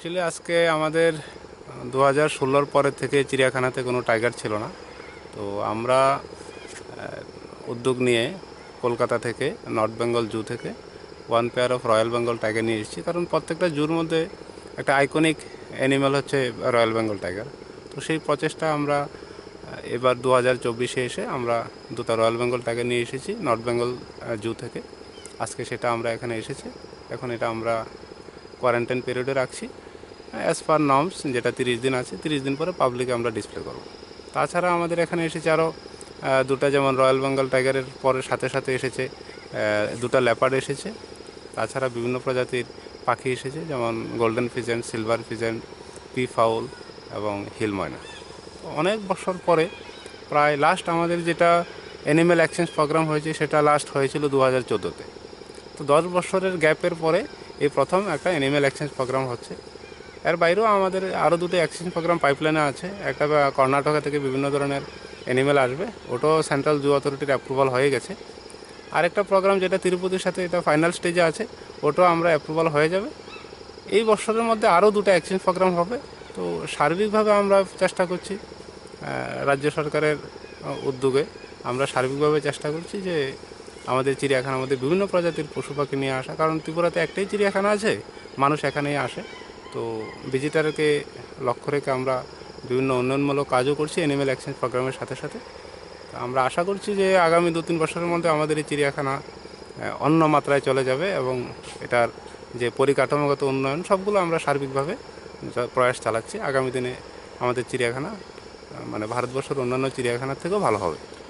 Actually আজকে আমাদের 2016-র পরের থেকে চিড়িয়াখানাতে কোনো টাইগার ছিল না। তো আমরা উদ্যোগ নিয়ে কলকাতা থেকে নর্থ বেঙ্গল জু থেকে one pair of royal Bengal tiger নিয়ে এসেছি। কারণ প্রত্যেকটা জুর মধ্যে একটা আইকনিক অ্যানিম্যাল হচ্ছে রয়্যাল বেঙ্গল টাইগার। তো সেই প্রচেষ্টা আমরা এবার 2024-এ এসে আমরা দুটো রয়্যাল বেঙ্গল টাইগার নিয়ে এসেছি নর্থ বেঙ্গল জু থেকে। আজকে সেটা আমরা এখানে এসেছি। এখন এটা আমরা কোয়ারেন্টাইন পিরিয়ডে রাখছি অ্যাজ পার নর্মস, যেটা 30 দিন আছে। 30 দিন পরে পাবলিকে আমরা ডিসপ্লে করব। তাছাড়া আমাদের এখানে এসেছে আরও দুটা, যেমন রয়্যাল বেঙ্গল টাইগারের পরে সাথে সাথে এসেছে দুটা লেপার্ড এসেছে। তাছাড়া বিভিন্ন প্রজাতির পাখি এসেছে, যেমন golden pheasant, silver pheasant, P foul এবং হিল ময়না। অনেক বছর পরে প্রায় লাস্ট আমাদের যেটা অ্যানিম্যাল এক্সচেঞ্জ প্রোগ্রাম হয়েছে সেটা লাস্ট হয়েছিল 2014-তে। তো 10 বছরের গ্যাপের পরে এই প্রথম একটা অ্যানিম্যাল এক্সচেঞ্জ প্রোগ্রাম হচ্ছে। এর বাইরেও আমাদের আরও দুটো এক্সচেঞ্জ প্রোগ্রাম পাইপলাইনে আছে। একটা কর্ণাটকা থেকে বিভিন্ন ধরনের অ্যানিম্যাল আসবে, ওটাও সেন্ট্রাল জু অথরিটির অ্যাপ্রুভাল হয়ে গেছে। আরেকটা প্রোগ্রাম যেটা তিরুপতির সাথে, এটা ফাইনাল স্টেজে আছে, ওটাও আমরা অ্যাপ্রুভাল হয়ে যাবে। এই বছরের মধ্যে আরও দুটো এক্সচেঞ্জ প্রোগ্রাম হবে। তো সার্বিকভাবে আমরা চেষ্টা করছি, রাজ্য সরকারের উদ্যোগে আমরা সার্বিকভাবে চেষ্টা করছি যে আমাদের চিড়িয়াখানার মধ্যে বিভিন্ন প্রজাতির পশু পাখি নিয়ে আসা। কারণ ত্রিপুরাতে একটাই চিড়িয়াখানা আছে, মানুষ এখানেই আসে। তো ভিজিটারকে লক্ষ্য রেখে আমরা বিভিন্ন উন্নয়নমূলক কাজও করছি অ্যানিম্যাল এক্সচেঞ্জ প্রোগ্রামের সাথে সাথে। আমরা আশা করছি যে আগামী 2-3 বছরের মধ্যে আমাদের এই চিড়িয়াখানা অন্য মাত্রায় চলে যাবে এবং এটার যে পরিকাঠামোগত উন্নয়ন সবগুলো আমরা সার্বিকভাবে প্রয়াস চালাচ্ছি। আগামী দিনে আমাদের চিড়িয়াখানা মানে ভারতবর্ষের অন্যান্য চিড়িয়াখানার থেকেও ভালো হবে।